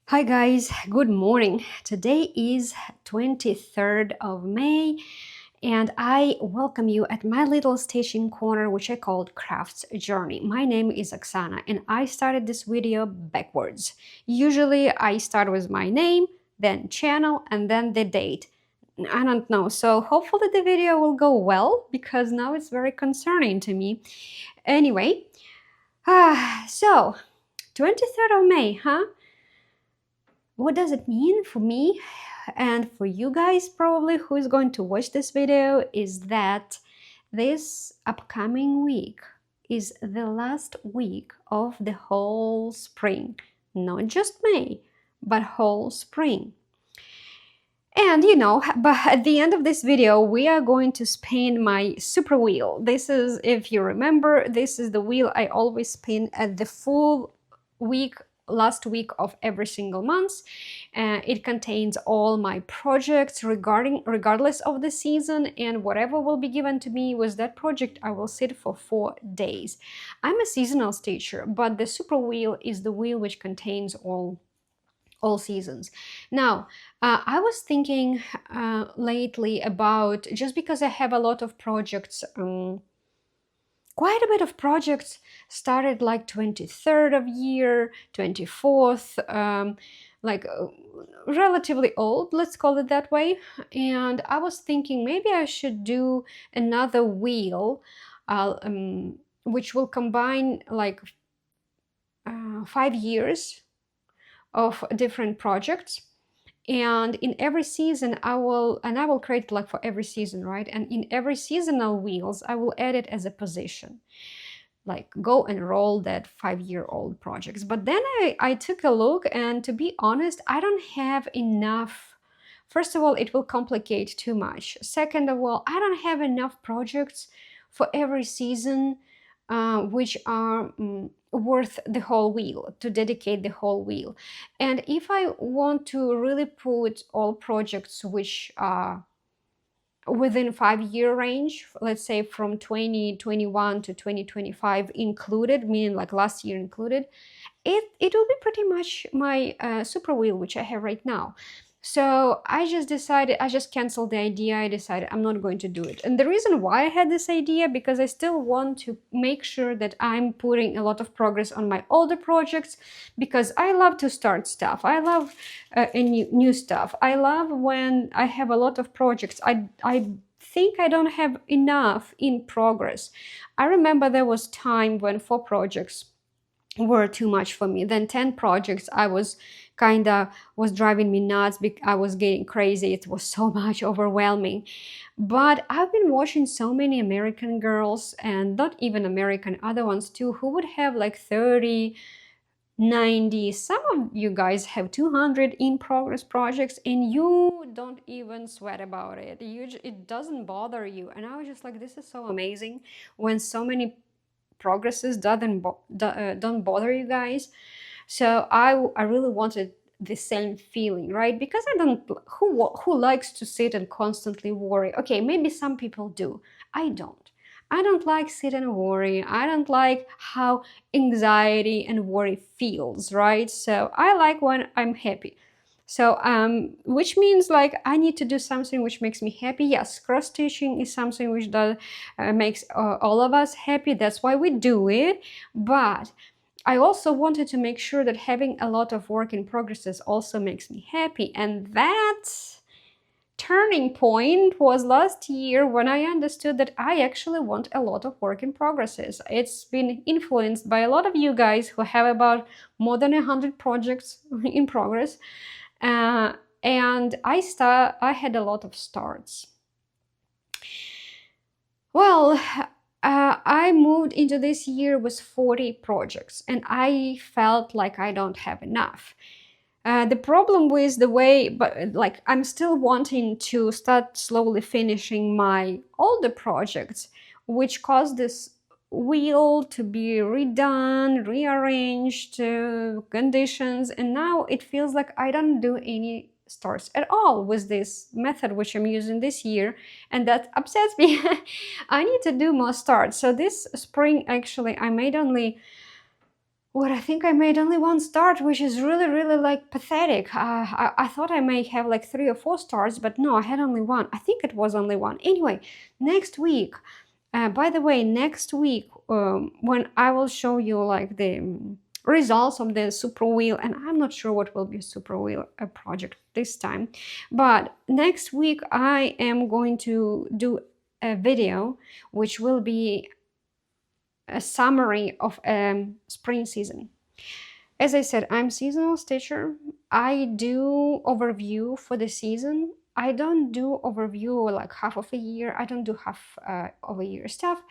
Hi guys, good morning. Today is 23rd of May and I welcome you at my little stitching corner which I called Crafts Journey. My name is Oksana and I started this video backwards. Usually I start with my name, then channel and then the date. I don't know, so hopefully the video will go well because now it's very concerning to me. Anyway, so 23rd of May, huh? What does it mean for me and for you guys probably who is going to watch this video is that this upcoming week is the last week of the whole spring. Not just May, but whole spring. And but at the end of this video, we are going to spin my super wheel. This is, if you remember, this is the wheel I always spin at the full week, last week of every single month. It contains all my projects regardless of the season, and whatever will be given to me with that project, I will sit for 4 days. I'm a seasonal stitcher, but the super wheel is the wheel which contains all seasons. Now, I was thinking lately about, just because I have a lot of projects, quite a bit of projects started like 23rd of year, 24th, relatively old, let's call it that way. And I was thinking maybe I should do another wheel which will combine like 5 years of different projects, and in every season I will create like for every season, right? And in every seasonal wheels I will add it as a position, like go and roll that 5-year-old projects. But then I took a look, and to be honest, I don't have enough. First of all, it will complicate too much. Second of all, I don't have enough projects for every season which are worth the whole wheel, to dedicate the whole wheel. And if I want to really put all projects which are within 5-year range, let's say from 2021 to 2025 included, meaning like last year included, it will be pretty much my super wheel which I have right now. So I just canceled the idea. I decided I'm not going to do it. And the reason why I had this idea, because I still want to make sure that I'm putting a lot of progress on my older projects, because I love to start stuff. I love new stuff. I love when I have a lot of projects. I think I don't have enough in progress. I remember there was time when 4 projects were too much for me. Then 10 projects, I was driving me nuts. I was getting crazy. It was so much, overwhelming. But I've been watching so many American girls, and not even American, other ones too, who would have like 30, 90. Some of you guys have 200 in progress projects, and you don't even sweat about it. It doesn't bother you. And I was just like, this is so amazing when so many progresses don't bother you guys. So I really wanted the same feeling, right? Because I don't, who likes to sit and constantly worry? Okay, maybe some people do. I don't like sit and worry. I don't like how anxiety and worry feels, right? So I like when I'm happy. So which means like I need to do something which makes me happy. Yes, cross stitching is something which makes all of us happy. That's why we do it. But I also wanted to make sure that having a lot of work in progresses also makes me happy. And that turning point was last year, when I understood that I actually want a lot of work in progresses. It's been influenced by a lot of you guys who have about more than 100 projects in progress. And I had a lot of starts. Well, I moved into this year with 40 projects, and I felt like I don't have enough. The problem with the way, but like I'm still wanting to start slowly finishing my older projects, which caused this wheel to be redone, rearranged, conditions, and now it feels like I don't do any starts at all with this method which I'm using this year, and that upsets me. I need to do more starts. So this spring, actually, I made only what I think I made only one start, which is really, really like pathetic. I thought I may have like 3 or 4 starts, but no, I had only one. I think it was only one. Anyway, next week, by the way, next week, when I will show you like the results of the super wheel, and I'm not sure what will be super wheel project this time, but next week I am going to do a video which will be a summary of spring season. As I said, I'm seasonal stitcher. I do overview for the season. I don't do overview like half of a year. I don't do half of a year stuff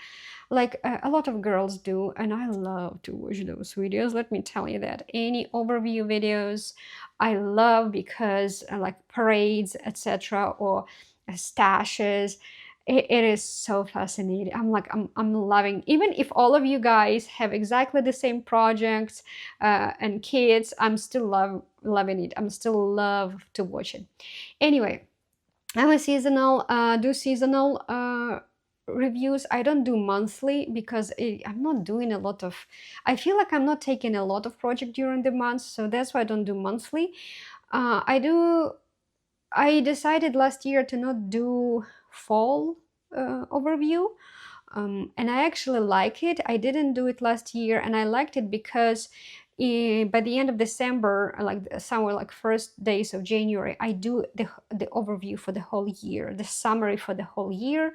like a lot of girls do, and I love to watch those videos. Let me tell you that any overview videos I love, because like parades, etc., or stashes, it is so fascinating. I'm loving, even if all of you guys have exactly the same projects and kids, I'm still loving it. I'm still love to watch it. Anyway, I'm a seasonal, do seasonal reviews. I don't do monthly because I'm not doing a lot of, I feel like I'm not taking a lot of project during the month, so that's why I don't do monthly. I decided last year to not do fall overview, and I actually like it. I didn't do it last year, and I liked it because by the end of December, like somewhere like first days of January, I do the overview for the whole year, the summary for the whole year.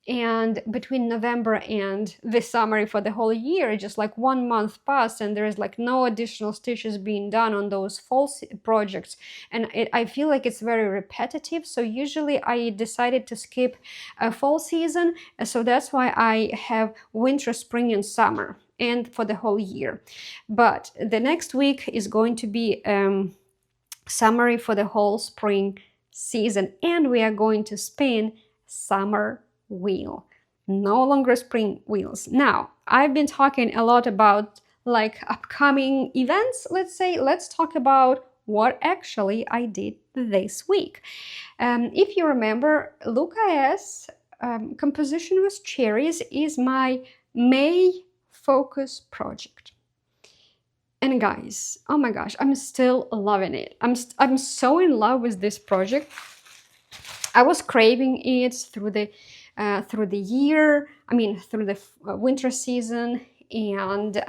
And between November and the summary for the whole year, just like 1 month passed, and there's like no additional stitches being done on those fall projects, and I feel like it's very repetitive. So usually I decided to skip a fall season, so that's why I have winter, spring, and summer, and for the whole year. But the next week is going to be summary for the whole spring season, and we are going to spin summer wheel, no longer spring wheels. Now, I've been talking a lot about like upcoming events. Let's talk about what actually I did this week. If you remember, luca-s composition with cherries is my May focus project. And guys, oh my gosh, I'm still loving it. I'm so in love with this project. I was craving it through the year, I mean through the winter season, and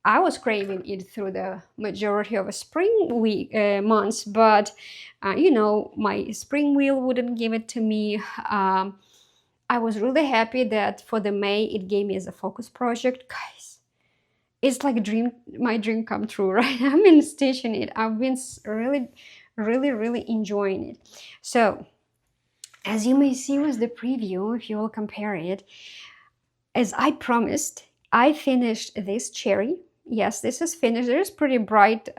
I was craving it through the majority of a spring week months, but you know, my spring wheel wouldn't give it to me. I was really happy that for the May it gave me as a focus project. Guys, it's like my dream come true, right? I've been stitching it. I've been really enjoying it. So as you may see with the preview, if you will compare it, as I promised, I finished this cherry. Yes, this is finished. There's pretty bright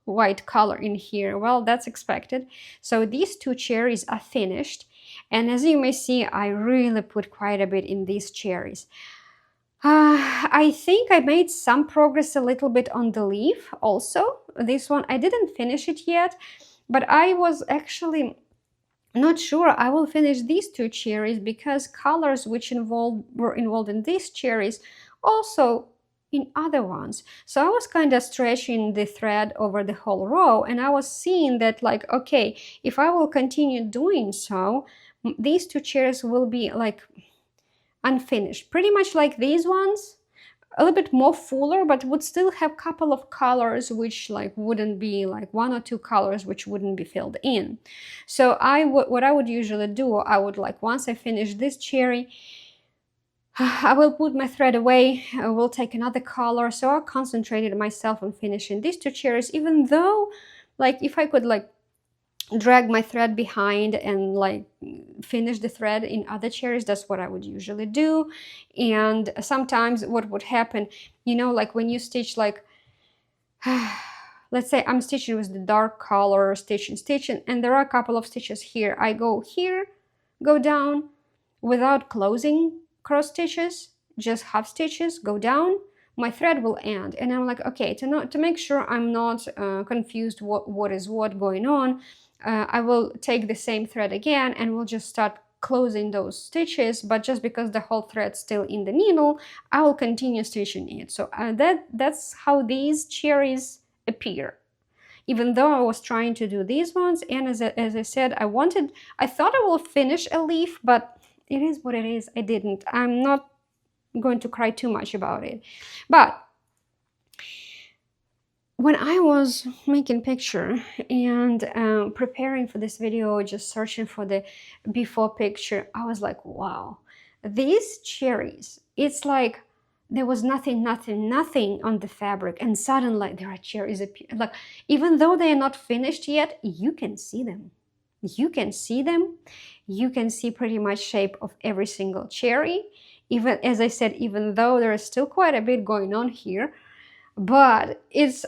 white color in here. Well, that's expected. So these 2 cherries are finished. And as you may see, I really put quite a bit in these cherries. I think I made some progress a little bit on the leaf also. This one, I didn't finish it yet, but I was actually not sure I will finish these 2 cherries, because colors which were involved in these cherries also in other ones. So I was kind of stretching the thread over the whole row, and I was seeing that like, okay, if I will continue doing so, these 2 cherries will be like unfinished, pretty much like these ones, a little bit more fuller, but would still have a couple of colors which like wouldn't be like 1 or 2 colors which wouldn't be filled in. So what I would usually do, I would like, once I finish this cherry, I will put my thread away, I will take another color. So I concentrated myself on finishing these 2 cherries, even though like if I could like drag my thread behind and like finish the thread in other cherries, that's what I would usually do. And sometimes what would happen, you know, like when you stitch like let's say I'm stitching with the dark color, stitching, and there are a couple of stitches here. I go here, go down without closing cross stitches, just half stitches, go down, my thread will end. And I'm like, okay, to make sure I'm not confused what is what going on, I will take the same thread again and we'll just start closing those stitches, but just because the whole thread's still in the needle, I will continue stitching it. So that's how these cherries appear. Even though I was trying to do these ones, and as I said, I thought I will finish a leaf, but it is what it is. I didn't. I'm not going to cry too much about it. But when I was making picture and preparing for this video, just searching for the before picture, I was like, wow, these cherries, it's like there was nothing on the fabric, and suddenly there are cherries appear. Like, even though they are not finished yet, you can see them. You can see them. You can see pretty much shape of every single cherry. Even, as I said, even though there is still quite a bit going on here, but it's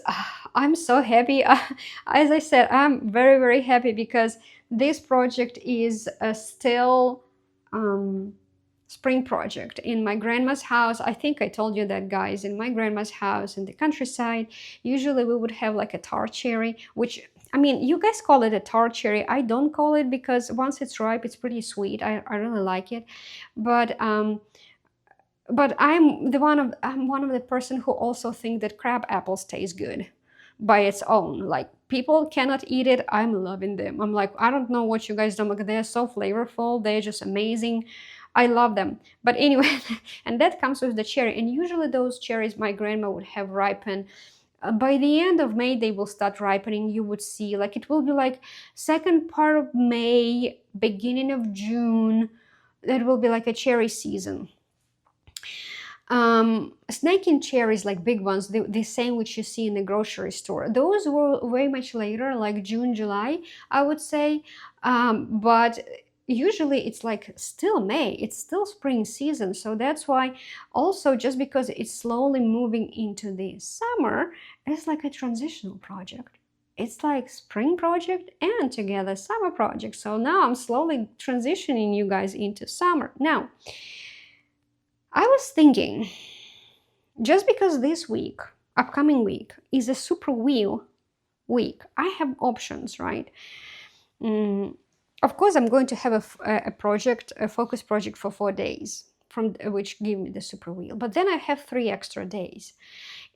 I'm so happy. As I said, I'm very happy because this project is still spring project in my grandma's house. I think I told you that, guys. In my grandma's house in the countryside, usually we would have like a tart cherry, which, I mean, you guys call it a tart cherry. I don't call it, because once it's ripe, it's pretty sweet. I really like it. But I'm one of the person who also think that crab apples taste good by its own. Like, people cannot eat it. I'm loving them. I'm like, I don't know what you guys don't like. They're so flavorful. They're just amazing. I love them. But anyway, and that comes with the cherry. And usually those cherries my grandma would have ripened. By the end of May, they will start ripening. You would see, like, it will be like second part of May, beginning of June. That will be like a cherry season. Snaking cherries, like big ones, the same which you see in the grocery store, those were way much later, like June, July, I would say. But usually it's like still May, it's still spring season. So that's why also, just because it's slowly moving into the summer, it's like a transitional project. It's like spring project and together summer project. So now I'm slowly transitioning you guys into summer. Now, I was thinking, just because this week, upcoming week, is a super wheel week, I have options, right? Of course, I'm going to have a project, a focus project for 4 days, from which give me the super wheel. But then I have 3 extra days,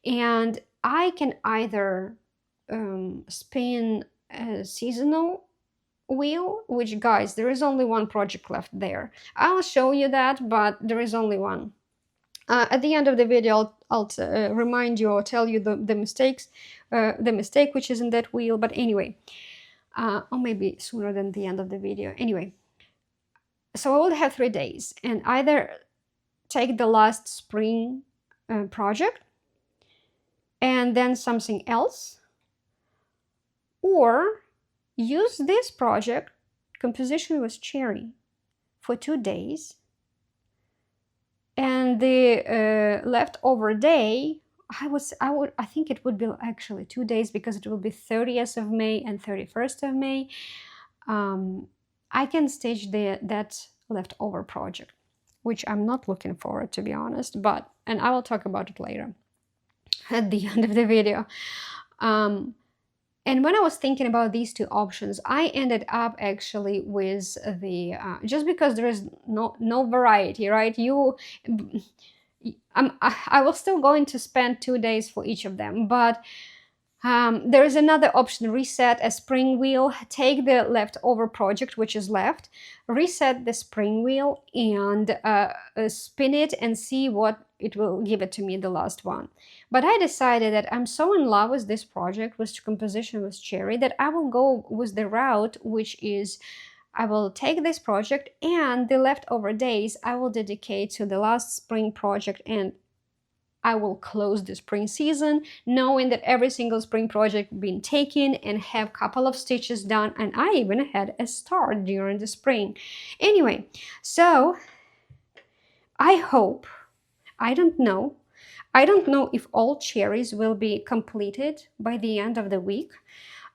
and I can either spin a seasonal wheel, which, guys, there is only one project left there. I'll show you that, but there is only one. At the end of the video, I'll remind you or tell you the mistakes, the mistake which is in that wheel. But anyway, or maybe sooner than the end of the video. Anyway, so I will have 3 days, and either take the last spring project and then something else, or use this project, composition with cherry, for 2 days, and the leftover day, I think it would be actually 2 days, because it will be 30th of May and 31st of May. I can stage that leftover project, which I'm not looking forward, to be honest, and I will talk about it later at the end of the video. And when I was thinking about these 2 options, I ended up actually with the, just because there is no variety, right? I was still going to spend 2 days for each of them, but there is another option: reset a spring wheel, take the leftover project which is left, reset the spring wheel, and spin it and see what it will give it to me, the last one. But I decided that I'm so in love with this project, with composition with cherry, that I will go with the route, which is I will take this project, and the leftover days I will dedicate to the last spring project, and I will close the spring season knowing that every single spring project been taken and have a couple of stitches done, and I even had a start during the spring. Anyway, so I hope, I don't know if all cherries will be completed by the end of the week.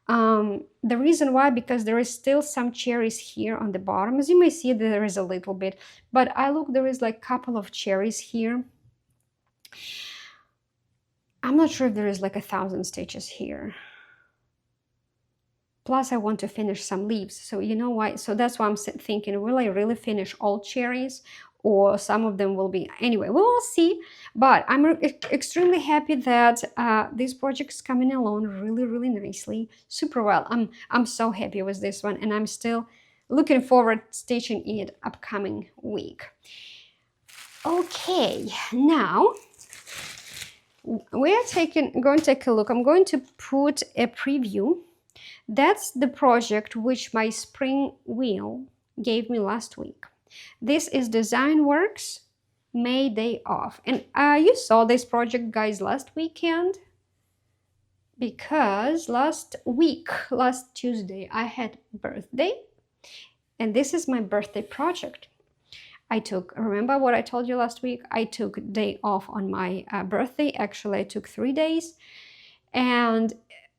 The reason why, because there is still some cherries here on the bottom. As you may see, there is a little bit, but there is like a couple of cherries here. I'm not sure if there is like 1,000 stitches here. Plus, I want to finish some leaves. So you know why? So that's why I'm thinking, will I really finish all cherries? Or some of them will be, anyway, we will see. But I'm extremely happy that this project is coming along really nicely, super well. I'm so happy with this one, and I'm still looking forward stitching it upcoming week. Okay, now we are going to take a look. I'm going to put a preview. That's the project which my spring wheel gave me last week. This is DesignWorks May Day Off. And you saw this project, guys, last weekend, because last Tuesday, I had birthday. And this is my birthday project. Remember what I told you last week? I took a day off on my birthday. Actually, I took 3 days. And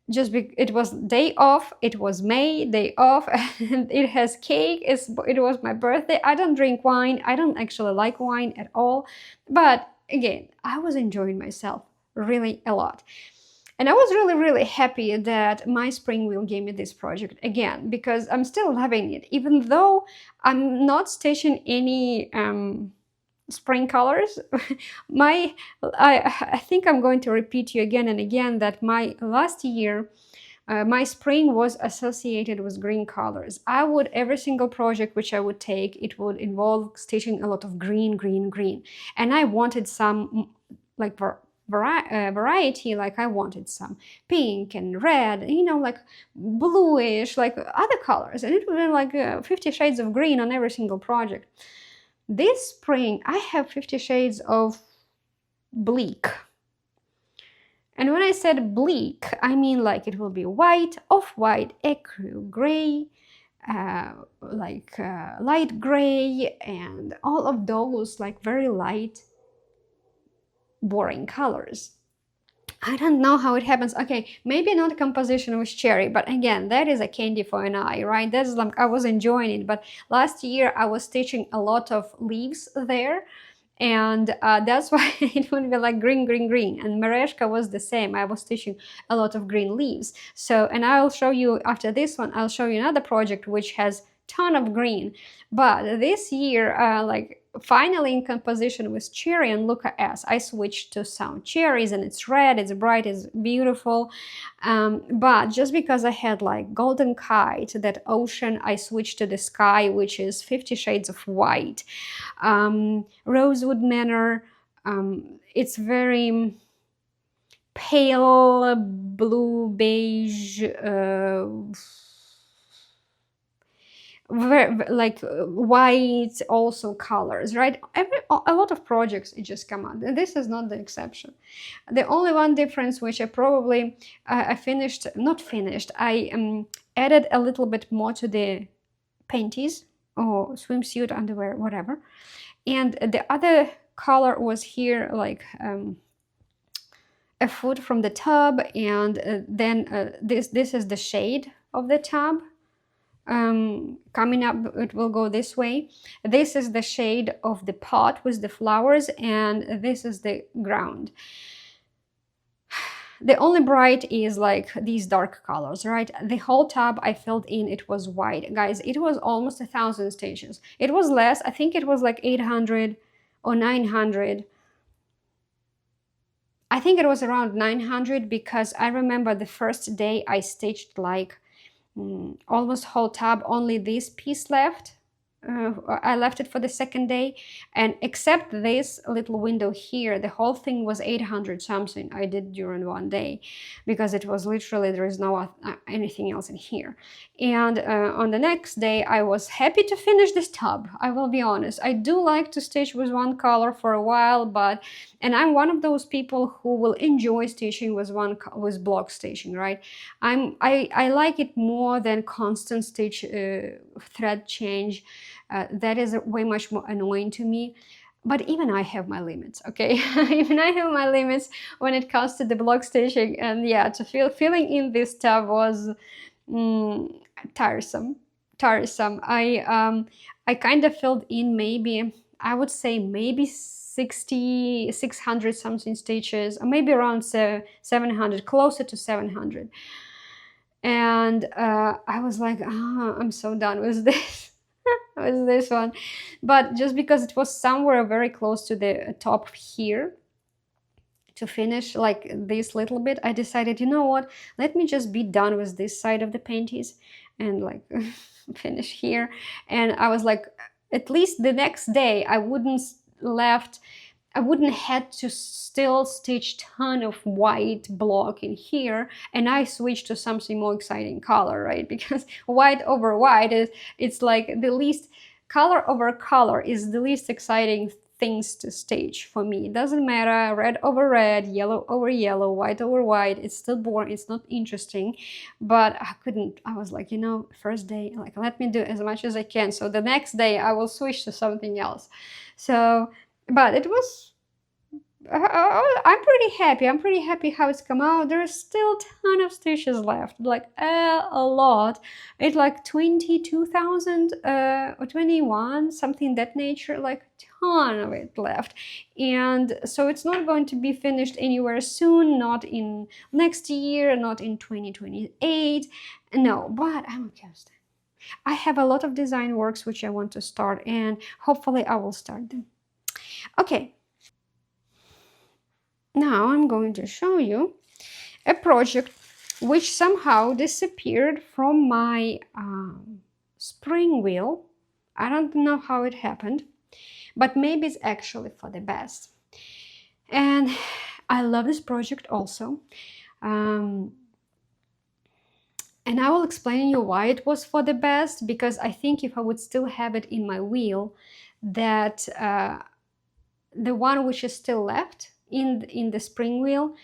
it was day off, it was May day off, and it has cake. It was my birthday. I don't drink wine. I don't actually like wine at all. But again, I was enjoying myself really a lot. And I was really happy that my spring wheel gave me this project again, because I'm still loving it, even though I'm not stitching any spring colors. I think I'm going to repeat you again and again that my last year, my spring was associated with green colors. Every single project which I would take, it would involve stitching a lot of green. And I wanted some like variety, like I wanted some pink and red, you know, like bluish, like other colors. And it would be like 50 shades of green on every single project. This spring, I have 50 shades of bleak. And when I said bleak, I mean like it will be white, off-white, ecru gray, light gray, and all of those like very light, boring colors. I don't know how it happens. Okay, maybe not composition with cherry, but again, that is a candy for an eye, right? That's like I was enjoying it. But last year I was stitching a lot of leaves there, and that's why it would be like green. And Mereshka was the same. I was stitching a lot of green leaves. So, and I'll show you after this one, I'll show you another project which has ton of green. But this year, like finally in composition with cherry and luca-s, I switched to some cherries, and it's red, it's bright, it's beautiful. But just because I had like golden kite, that ocean, I switched to the sky, which is 50 shades of white. Rosewood Manor, it's very pale blue beige, very, like white also colors, right? A lot of projects it just come out, and this is not the exception. The only one difference which I probably I added a little bit more to the panties or swimsuit, underwear, whatever, and the other color was here like a foot from the tub, and then this is the shade of the tub. Coming up, it will go this way. This is the shade of the pot with the flowers, and this is the ground. The only bright is like these dark colors, right? The whole tub I filled in, it was white. Guys, it was almost 1,000 stitches. It was less, I think it was like 800 or 900. I think it was around 900, because I remember the first day I stitched like almost whole tub, only this piece left. I left it for the second day, and except this little window here, the whole thing was 800 something I did during one day, because it was literally, there is no anything else in here. And on the next day I was happy to finish this tub. I will be honest, I do like to stitch with one color for a while, and I'm one of those people who will enjoy stitching with block stitching, right? I like it more than constant stitch thread change. That is way much more annoying to me. But even I have my limits, okay? Even I have my limits when it comes to the block stitching, and yeah, filling in this tub was tiresome. I kind of filled in maybe, I would say maybe 600 something stitches, or maybe around 700, closer to 700. And I was like, I'm so done with this. With this one. But just because it was somewhere very close to the top here, to finish like this little bit, I decided, you know what, let me just be done with this side of the panties and like finish here. And I was like, at least the next day I wouldn't had to still stitch ton of white block in here, and I switched to something more exciting color, right? Because white over white it's like the least, color over color is the least exciting things to stitch for me. It doesn't matter, red over red, yellow over yellow, white over white, it's still boring, it's not interesting. But I was like, you know, first day, like, let me do as much as I can, so the next day I will switch to something else. So but it was, I'm pretty happy. I'm pretty happy how it's come out. There's still a ton of stitches left, like a lot. It's like 22,000 or 21, something that nature, like a ton of it left. And so it's not going to be finished anywhere soon, not in next year, not in 2028. No, but I'm okay. I have a lot of design works which I want to start, and hopefully I will start them. Okay, now I'm going to show you a project which somehow disappeared from my spring wheel. I don't know how it happened, but maybe it's actually for the best. And I love this project also. And I will explain you why it was for the best, because I think if I would still have it in my wheel, that the one which is still left in the spring wheel,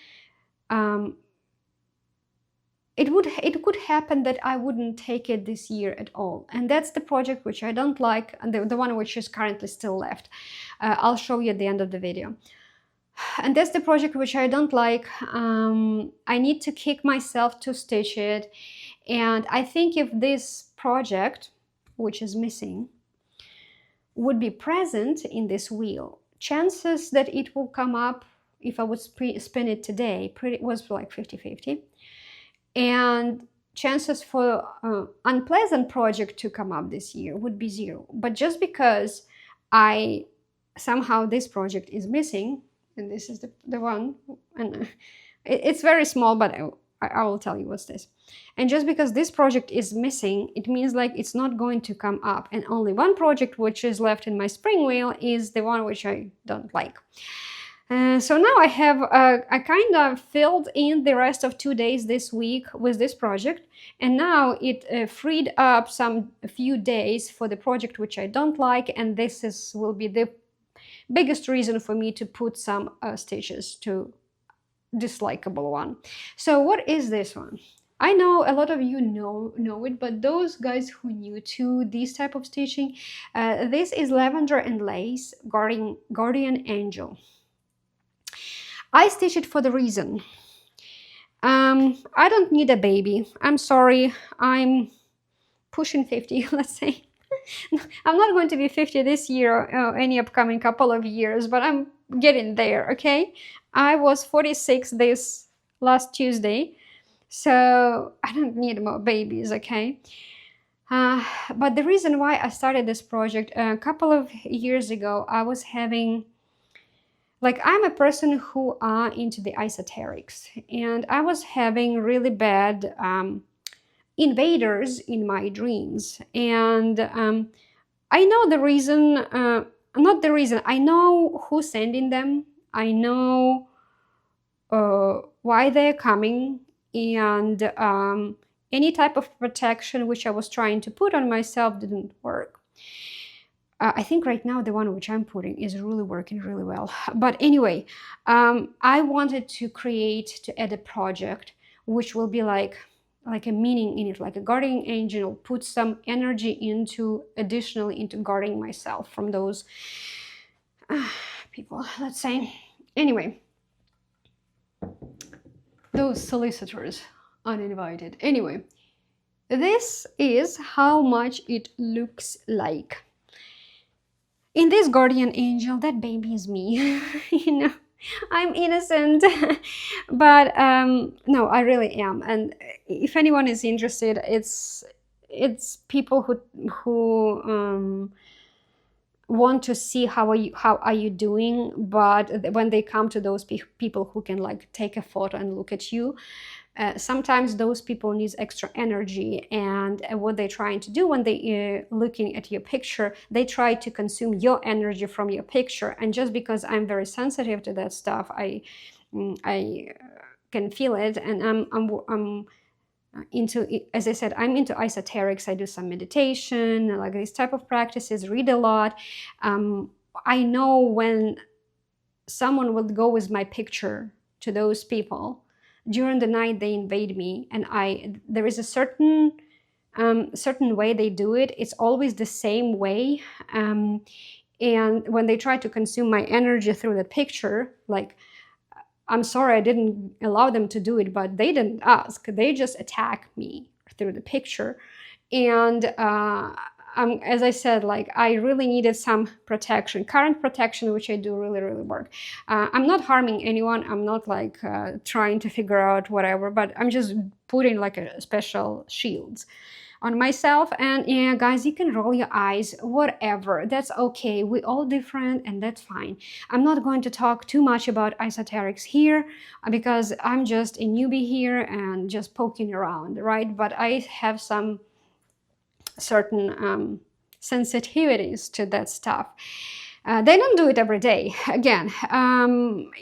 it could happen that I wouldn't take it this year at all. And that's the project which I don't like, and the one which is currently still left. I'll show you at the end of the video. And that's the project which I don't like. I need to kick myself to stitch it. And I think if this project, which is missing, would be present in this wheel, chances that it will come up, if I would spin it today, was like 50-50. And chances for unpleasant project to come up this year would be 0. But just because somehow this project is missing, and this is the one, and it's very small, but I will tell you what's this. And just because this project is missing, it means like it's not going to come up, and only one project which is left in my spring wheel is the one which I don't like. So now I have I kind of filled in the rest of 2 days this week with this project, and now it freed up a few days for the project which I don't like, and this will be the biggest reason for me to put some stitches to dislikable one. So what is this one? I know a lot of you know it, but those guys who are new to this type of stitching, this is Lavender and Lace Guardian Angel. I stitch it for the reason, I don't need a baby. I'm sorry, I'm pushing 50, let's say. I'm not going to be 50 this year or any upcoming couple of years, but I'm getting there, okay? I was 46 this last Tuesday, so I don't need more babies, okay? But the reason why I started this project, a couple of years ago, I was having, like, I'm a person who are into the esoterics, and I was having really bad invaders in my dreams. And I know the reason, not the reason, I know who's sending them, I know why they're coming, and any type of protection which I was trying to put on myself didn't work. I think right now the one which I'm putting is really working really well. But anyway, I wanted to add a project which will be like a meaning in it, like a guardian angel, put some energy additionally into guarding myself from those people, let's say. Anyway, those solicitors, uninvited. Anyway, this is how much it looks like. In this guardian angel, that baby is me. You know, I'm innocent. But no, I really am. And if anyone is interested, it's people who want to see how are you doing, but when they come to those people who can like take a photo and look at you, sometimes those people need extra energy, and what they're trying to do when they looking at your picture, they try to consume your energy from your picture. And just because I'm very sensitive to that stuff, I can feel it, and I'm into, as I said, I'm into esoterics. I do some meditation, like these type of practices, read a lot. I know when someone would go with my picture to those people during the night, they invade me, and there is a certain way they do it. It's always the same way. And when they try to consume my energy through the picture, like, I'm sorry I didn't allow them to do it, but they didn't ask. They just attack me through the picture. And as I said, like, I really needed some protection, current protection, which I do really, really work. I'm not harming anyone. I'm not like trying to figure out whatever, but I'm just putting like a special shields on myself. And yeah, guys, you can roll your eyes, whatever, that's okay. We're all different, and that's fine. I'm not going to talk too much about esoterics here because I'm just a newbie here and just poking around, right? But I have some certain sensitivities to that stuff. They don't do it every day. Again,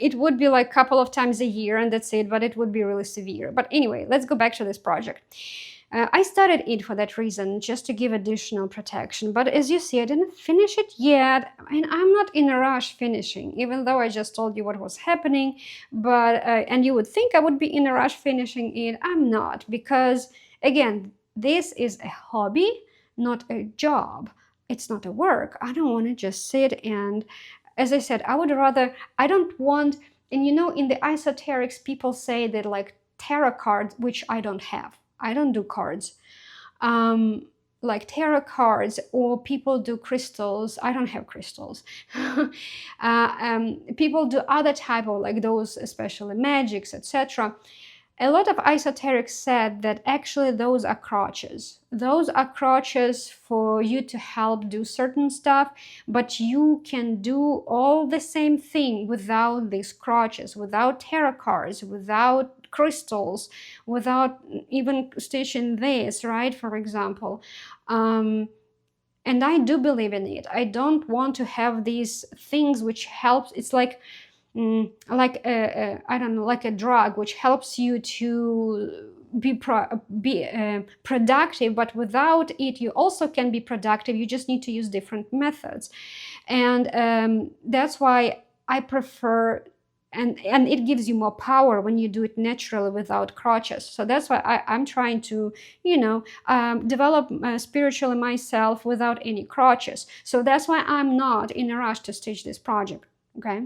it would be like a couple of times a year and that's it, but it would be really severe. But anyway, let's go back to this project. I started it for that reason, just to give additional protection. But as you see, I didn't finish it yet, and I'm not in a rush finishing, even though I just told you what was happening. But and you would think I would be in a rush finishing it. I'm not, because again, this is a hobby, not a job. It's not a work. I don't want to just sit and, as I said, I don't want, and you know, in the esoterics, people say that like tarot cards, which I don't have. I don't do cards. Like tarot cards, or people do crystals. I don't have crystals. People do other type of like those, especially magics, etc. A lot of esoterics said that actually those are crutches. Those are crutches for you to help do certain stuff, but you can do all the same thing without these crutches, without tarot cards, without crystals, without even stitching this, right? For example. And I do believe in it. I don't want to have these things which helps. It's like I don't know, like a drug which helps you to be productive, but without it you also can be productive. You just need to use different methods, and that's why I prefer, and it gives you more power when you do it naturally without crutches. So that's why I'm trying to, you know, develop spiritually myself without any crutches. So that's why I'm not in a rush to stitch this project, okay?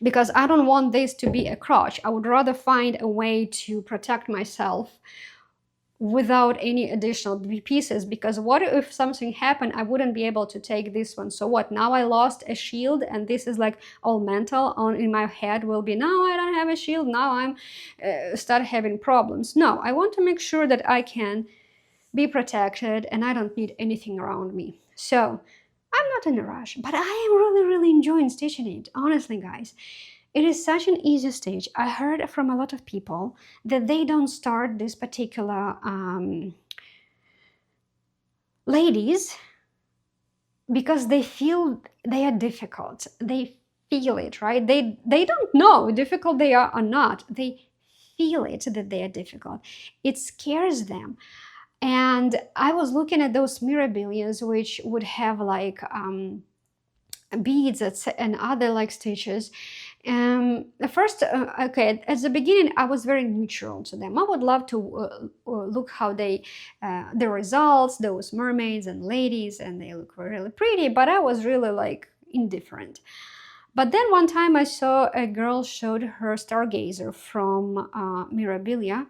Because I don't want this to be a crutch. I would rather find a way to protect myself without any additional pieces, because what if something happened, I wouldn't be able to take this one. So what, now I lost a shield, and this is like all mental on in my head will be, no, I don't have a shield, now I'm start having problems. No, I want to make sure that I can be protected and I don't need anything around me. So I'm not in a rush, but I am really, really enjoying stitching it. Honestly, guys, it is such an easy stitch. I heard from a lot of people that they don't start this particular ladies because they feel they are difficult. They feel it, right? They don't know difficult they are or not. They feel it that they are difficult. It scares them. And I was looking at those mirabilias, which would have like beads and other like stitches. First, okay, at the beginning, I was very neutral to them. I would love to look how they, the results, those mermaids and ladies, and they look really pretty, but I was really like indifferent. But then one time I saw a girl showed her stargazer from Mirabilia.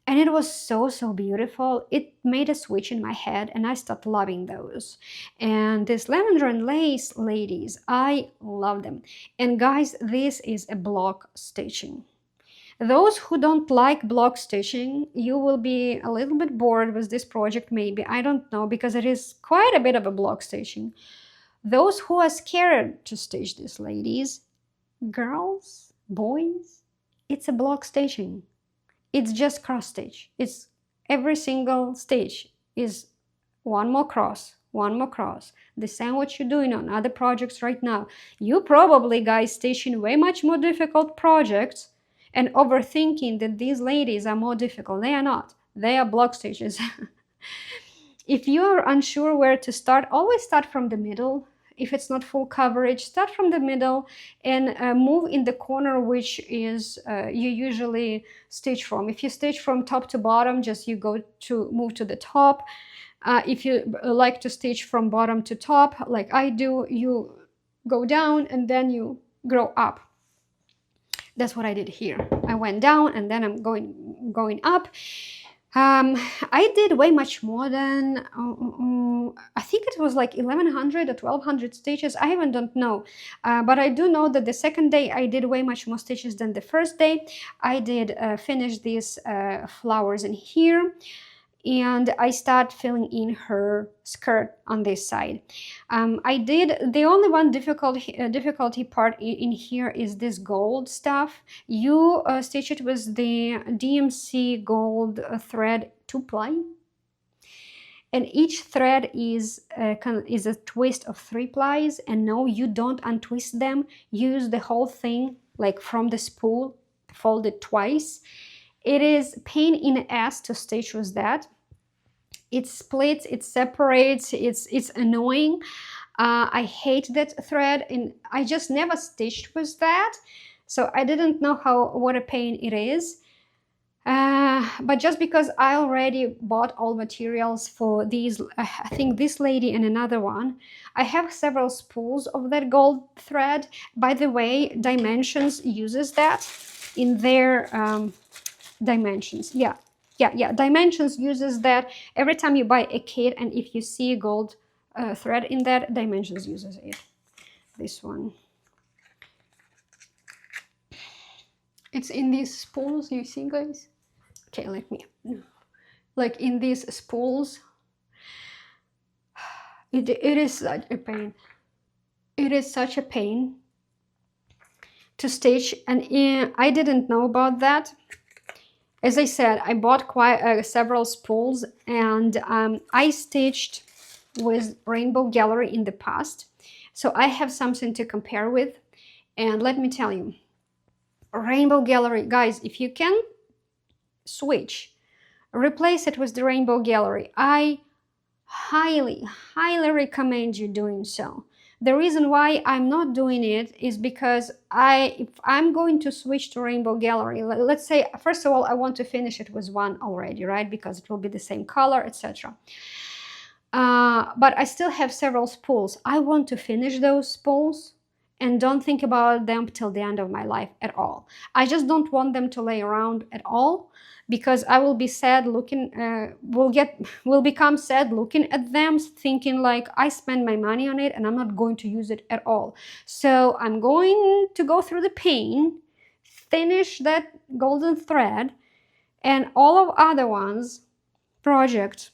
And it was so beautiful. It made a switch in my head and I started loving those. And this lavender and lace ladies, I love them. And guys, this is a block stitching. Those who don't like block stitching, you will be a little bit bored with this project maybe, I don't know, because it is quite a bit of a block stitching. Those who are scared to stitch these ladies, girls, boys, it's a block stitching. It's just cross stitch. It's every single stitch is one more cross, one more cross. The same what you're doing on other projects right now. You probably guys stitching way much more difficult projects and overthinking that these ladies are more difficult. They are not. They are block stitches. If you are unsure where to start, always start from the middle. If it's not full coverage, start from the middle and move in the corner which is you usually stitch from. If you stitch from top to bottom, just you go to move to the top. If you like to stitch from bottom to top, like I do, you go down and then you grow up. That's what I did here. I went down and then I'm going up. I did way much more than I think it was like 1100 or 1200 stitches. I even don't know, but I do know that the second day I did way much more stitches than the first day. I did finish these flowers in here, and I start filling in her skirt on this side. I did, the only one difficulty part in here is this gold stuff. You stitch it with the DMC gold thread 2-ply, and each thread is a twist of 3 plies, and no, you don't untwist them. Use the whole thing like from the spool, fold it twice. It is pain in the ass to stitch with that. It splits, it separates, it's annoying. I hate that thread, and I just never stitched with that, so I didn't know what a pain it is. But just because I already bought all materials for these, I think this lady and another one, I have several spools of that gold thread. By the way, Dimensions uses that in their Dimensions. Yeah, Dimensions uses that every time you buy a kit, and if you see a gold thread in that, Dimensions uses it. This one. It's in these spools, you see, guys? Okay, let me, like in these spools. It is such a pain. It is such a pain to stitch, and I didn't know about that. As I said, I bought quite several spools, and I stitched with Rainbow Gallery in the past, so I have something to compare with. And let me tell you, Rainbow Gallery, guys, if you can switch, replace it with the Rainbow Gallery. I highly recommend you doing so. The reason why I'm not doing it is because if I'm going to switch to Rainbow Gallery, let's say, first of all, I want to finish it with one already, right? Because it will be the same color, etc. But I still have several spools. I want to finish those spools and don't think about them till the end of my life at all. I just don't want them to lay around at all, because I will be sad looking, will become sad looking at them, thinking like I spend my money on it and I'm not going to use it at all. So I'm going to go through the pain, finish that golden thread, and all of other ones, projects,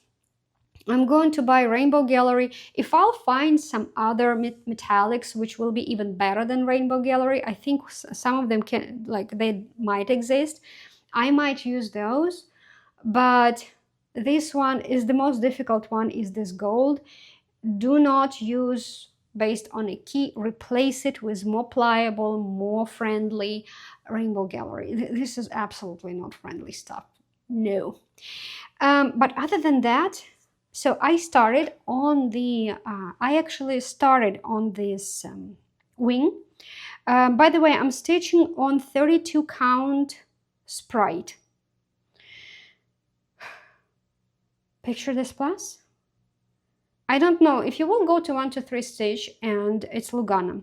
I'm going to buy Rainbow Gallery. If I'll find some other metallics which will be even better than Rainbow Gallery, I think some of them can, like, they might exist, I might use those. But this one is the most difficult one, is this gold. Do not use based on a key. Replace it with more pliable, more friendly Rainbow Gallery. This is absolutely not friendly stuff. No. But other than that, so I started on the, I actually started on this wing. By the way, I'm stitching on 32 count Sprite. Picture this plus. I don't know, if you will go to 123 Stitch and it's Lugana,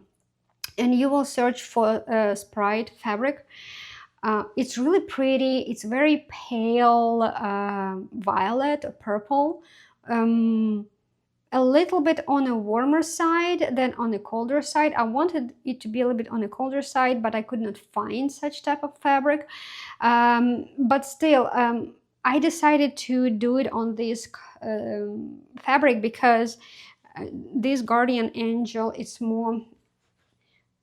and you will search for Sprite fabric, It's really pretty. It's very pale violet or purple. Um, a little bit on a warmer side than on a colder side. I wanted it to be a little bit on a colder side, but I could not find such type of fabric. But still, I decided to do it on this fabric because this guardian angel, it's more,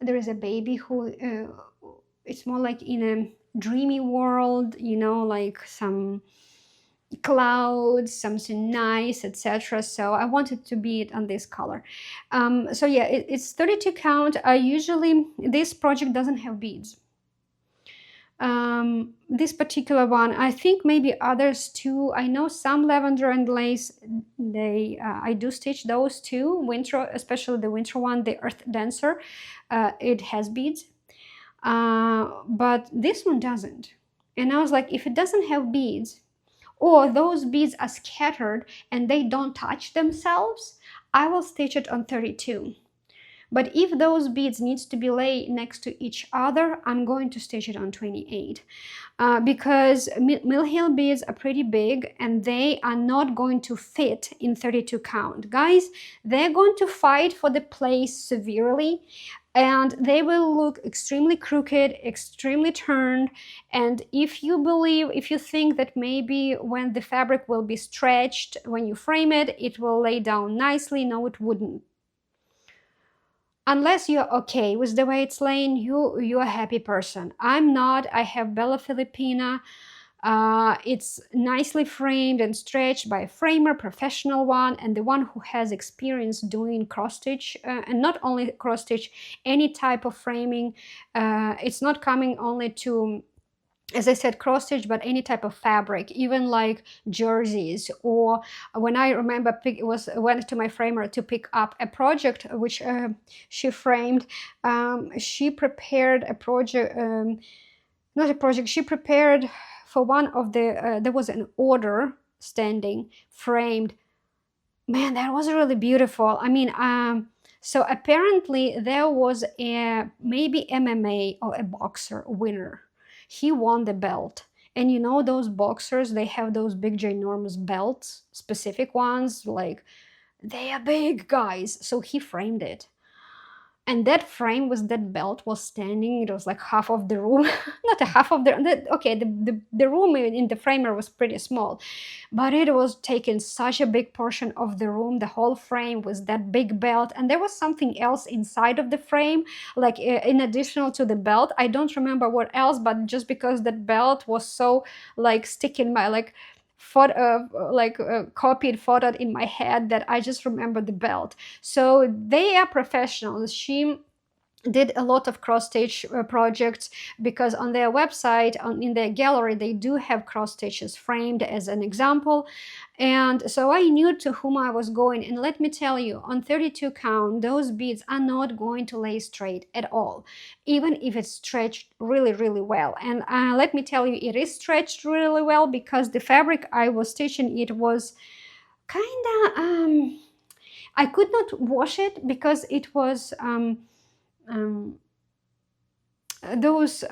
there is a baby who, it's more like in a dreamy world, you know, like some clouds, something nice, etc. So I wanted to be it on this color. So yeah, it's 32 count. Usually this project doesn't have beads. This particular one, I think maybe others too. I know some lavender and lace, they I do stitch those too. Winter, especially the winter one, the earth dancer, it has beads, but this one doesn't. And I was like, if it doesn't have beads, or those beads are scattered and they don't touch themselves, I will stitch it on 32. But if those beads needs to be laid next to each other, I'm going to stitch it on 28. Because Mill Hill beads are pretty big and they are not going to fit in 32 count. Guys, they're going to fight for the place severely, and they will look extremely crooked, extremely turned. And if you think that maybe when the fabric will be stretched, when you frame it, it will lay down nicely, no, it wouldn't. Unless you're okay with the way it's laying, you're a happy person. I'm not. I have Bella Filipina. It's nicely framed and stretched by a framer, professional one, and the one who has experience doing cross stitch, and not only cross stitch, any type of framing. It's not coming only to, as I said, cross stitch, but any type of fabric, even like jerseys. Or when I remember, went to my framer to pick up a project which she framed. She prepared a project, not a project. She prepared for one of the. There was an order standing framed. Man, that was really beautiful. I mean, so apparently there was a maybe MMA or a boxer winner. He won the belt. And you know those boxers, they have those big ginormous belts, specific ones, like they are big, guys. So he framed it. And that frame with that belt was standing, it was like half of the room. Not a half of okay, the room in the framer was pretty small, but it was taking such a big portion of the room, the whole frame was that big belt. And there was something else inside of the frame, like in additional to the belt, I don't remember what else, but just because that belt was so like sticking my like copied photo in my head that I just remember the belt. So they are professionals. She did a lot of cross stitch projects, because on their website, in their gallery, they do have cross stitches framed as an example. And so I knew to whom I was going. And let me tell you, on 32 count, those beads are not going to lay straight at all, even if it's stretched really, really well. And let me tell you, it is stretched really well, because the fabric I was stitching, it was kind of, I could not wash it because it was, those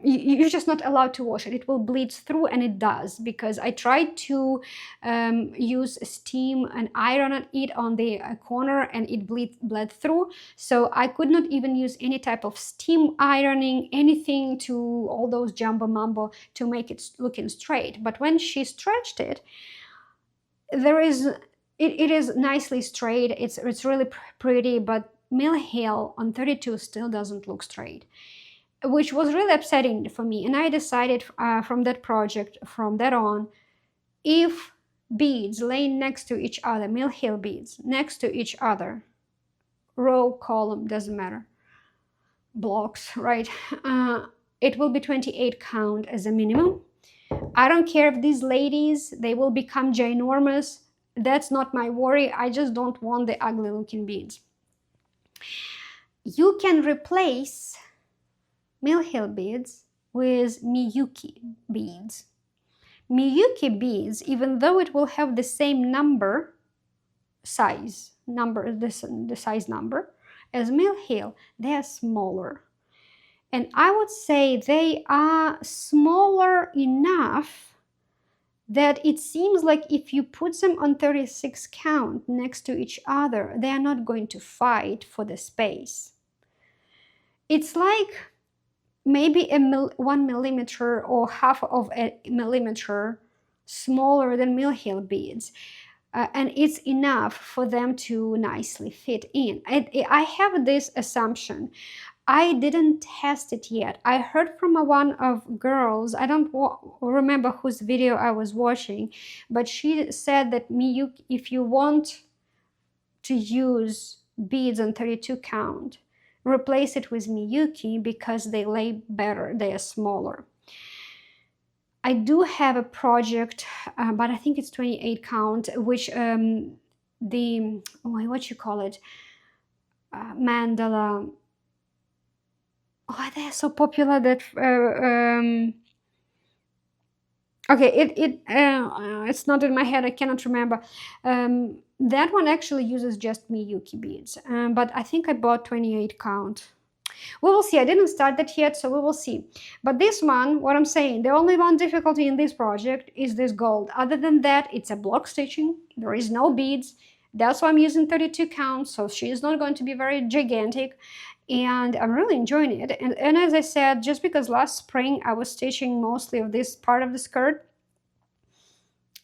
you're just not allowed to wash it. It will bleed through, and it does, because I tried to use steam and iron it on the corner, and it bled through. So I could not even use any type of steam ironing, anything to all those jumbo mambo to make it looking straight. But when she stretched it, there is it is nicely straight. It's really pretty, but Mill Hill on 32 still doesn't look straight, which was really upsetting for me. And I decided from that project, from that on, if beads lay next to each other, Mill Hill beads next to each other, row, column, doesn't matter, blocks, right? It will be 28 count as a minimum. I don't care if these ladies, they will become ginormous. That's not my worry. I just don't want the ugly looking beads. You can replace Mill Hill beads with Miyuki beads. Miyuki beads, even though it will have the same the size number as Mill Hill, they are smaller. And I would say they are smaller enough that it seems like if you put them on 36 count next to each other, they are not going to fight for the space. It's like maybe 1 millimeter or half of a millimeter smaller than Mill Hill beads. And it's enough for them to nicely fit in. I have this assumption. I didn't test it yet. I heard from one of girls, I don't remember whose video I was watching, but she said that if you want to use beads on 32 count, replace it with Miyuki because they lay better, they are smaller. I do have a project, but I think it's 28 count, which what you call it, mandala. Oh, they're so popular that okay, it's not in my head. I cannot remember. That one actually uses just Miyuki beads, but I think I bought 28 count. We will see. I didn't start that yet, so we will see. But this one, what I'm saying, the only one difficulty in this project is this gold. Other than that, it's a block stitching. There is no beads. That's why I'm using 32 count, so she is not going to be very gigantic. And I'm really enjoying it. And as I said, just because last spring I was stitching mostly of this part of the skirt,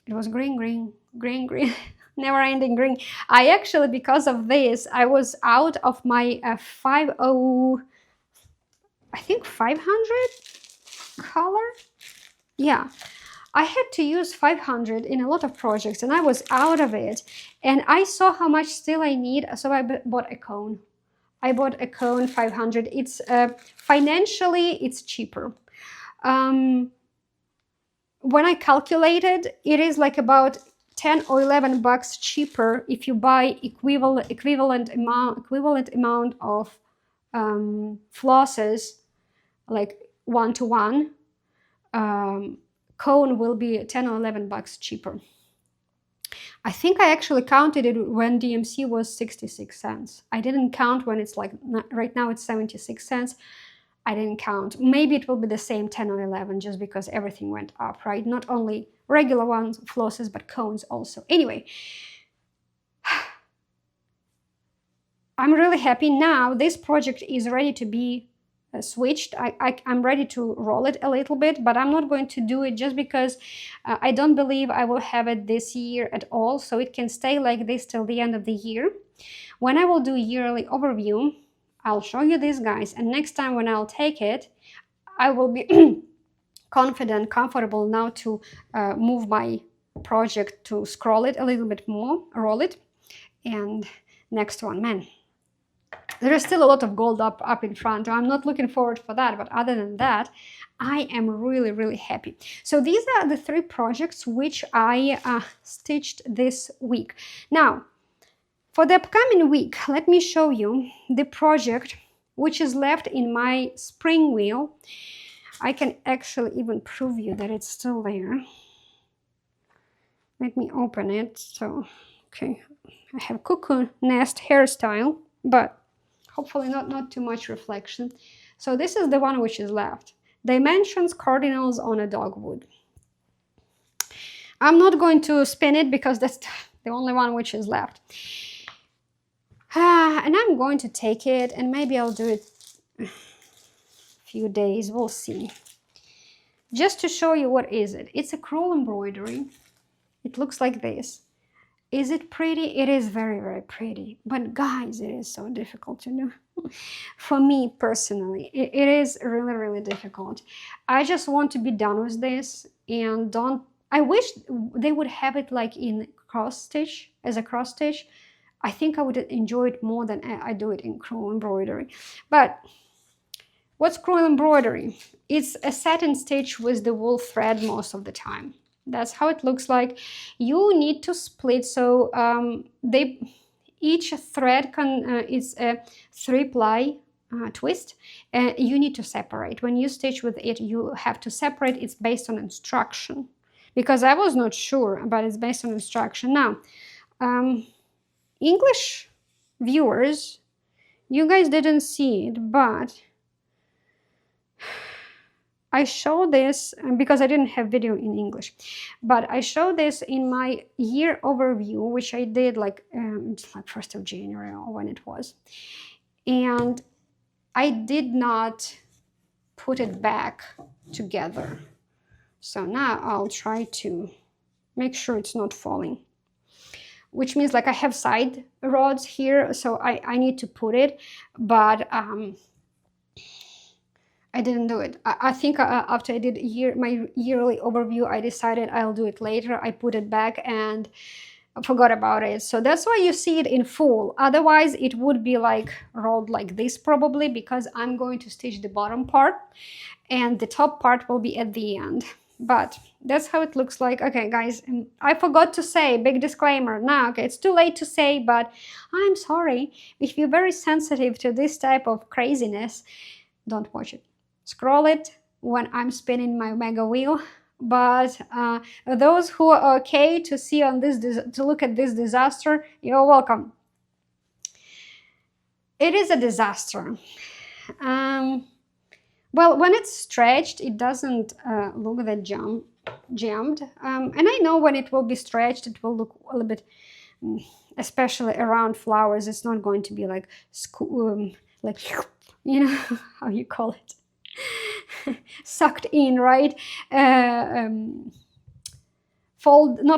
it was green, green, green, green. Never ending green. I actually, because of this, I was out of my 500 color. Yeah, I had to use 500 in a lot of projects and I was out of it. And I saw how much still I need, so I bought a cone. I bought a cone 500. It's financially, it's cheaper. When I calculated, it is like about 10 or 11 bucks cheaper if you buy equivalent amount of flosses, like 1-to-1. Cone will be 10 or 11 bucks cheaper. I think I actually counted it when DMC was 66 cents. I didn't count when it's like, right now it's 76 cents. I didn't count. Maybe it will be the same 10 or 11 just because everything went up, right? Not only regular ones, flosses, but cones also. Anyway, I'm really happy now. This project is ready to be switched. I'm ready to roll it a little bit, but I'm not going to do it just because I don't believe I will have it this year at all, so it can stay like this till the end of the year. When I will do yearly overview, I'll show you these guys, and next time when I'll take it, I will be confident, comfortable now to move my project to scroll it a little bit more, roll it, and next one, man. There is still a lot of gold up in front. I'm not looking forward for that, but other than that, I am really, really happy. So these are the 3 projects which I stitched this week. Now, for the upcoming week, let me show you the project which is left in my spring wheel. I can actually even prove you that it's still there. Let me open it. So, okay, I have cuckoo nest hairstyle, but hopefully not too much reflection. So this is the one which is left. Dimensions cardinals on a dogwood. I'm not going to spin it because that's the only one which is left. And I'm going to take it, and maybe I'll do it a few days. We'll see. Just to show you what is it. It's a crewel embroidery. It looks like this. Is it pretty? It is very, very pretty. But guys, it is so difficult to do. For me personally, it is really, really difficult. I just want to be done with this and don't... I wish they would have it like in cross stitch, as a cross stitch. I think I would enjoy it more than I do it in crewel embroidery. But what's crewel embroidery? It's a satin stitch with the wool thread most of the time. That's how it looks like. You need to split, so each thread is a 3-ply twist, and you need to separate. When you stitch with it, you have to separate. It's based on instruction, because I was not sure, but it's based on instruction. Now, English viewers, you guys didn't see it, but I show this because I didn't have video in English, but I show this in my year overview, which I did like 1st of January or when it was. And I did not put it back together. So now I'll try to make sure it's not falling, which means like I have side rods here, so I need to put it, but I didn't do it. I think after I did my yearly overview, I decided I'll do it later. I put it back and forgot about it. So that's why you see it in full. Otherwise, it would be like rolled like this probably, because I'm going to stitch the bottom part and the top part will be at the end. But that's how it looks like. Okay, guys, I forgot to say, big disclaimer. Now, okay, it's too late to say, but I'm sorry. If you're very sensitive to this type of craziness, don't watch it. Scroll it when I'm spinning my mega wheel. But those who are okay to see on this, to look at this disaster, you're welcome. It is a disaster. Well, when it's stretched, it doesn't look that jammed. And I know when it will be stretched, it will look a little bit, especially around flowers, it's not going to be like, you know, how you call it? Sucked in, right? Not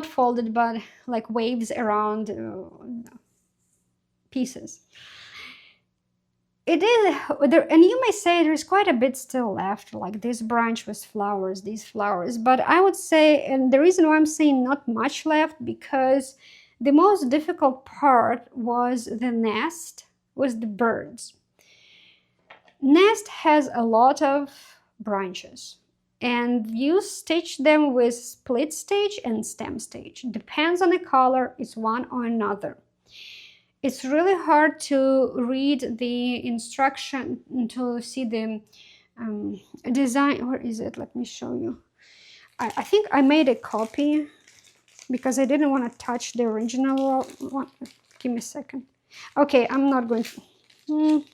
folded, but like waves around pieces. It is there, and you may say there is quite a bit still left, like this branch with flowers, these flowers, but I would say, and the reason why I'm saying not much left, because the most difficult part was the nest, was the birds. Nest has a lot of branches, and you stitch them with split stitch and stem stitch. Depends on the color, it's one or another. It's really hard to read the instruction to see the design. Where is it? Let me show you. I think I made a copy because I didn't want to touch the original one. Give me a second. Okay, I'm not going to.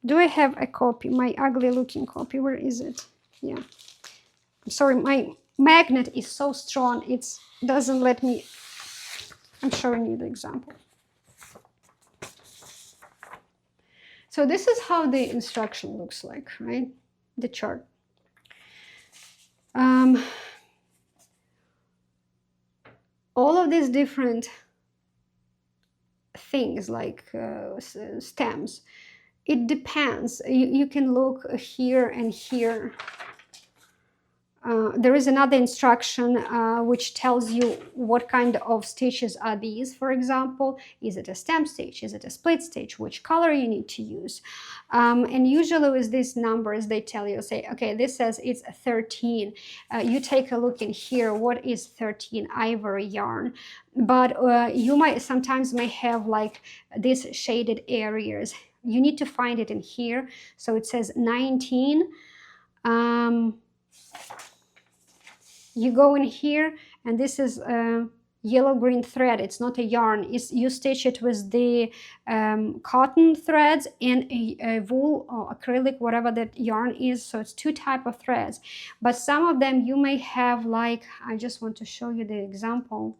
Do I have a copy? My ugly looking copy. Where is it? Yeah. I'm sorry, my magnet is so strong. It doesn't let me. I'm showing you the example. So this is how the instruction looks like, right? The chart. All of these different things like stems, it depends. You can look here and here. There is another instruction which tells you what kind of stitches are these, for example. Is it a stem stitch? Is it a split stitch? Which color you need to use? And usually with these numbers, they tell you, say, okay, this says it's 13. You take a look in here, what is 13 ivory yarn? But you might sometimes may have like these shaded areas. You need to find it in here. So it says 19. You go in here, and this is yellow-green thread. It's not a yarn. You stitch it with the cotton threads and a wool or acrylic, whatever that yarn is. So it's two types of threads. But some of them you may have, like, I just want to show you the example.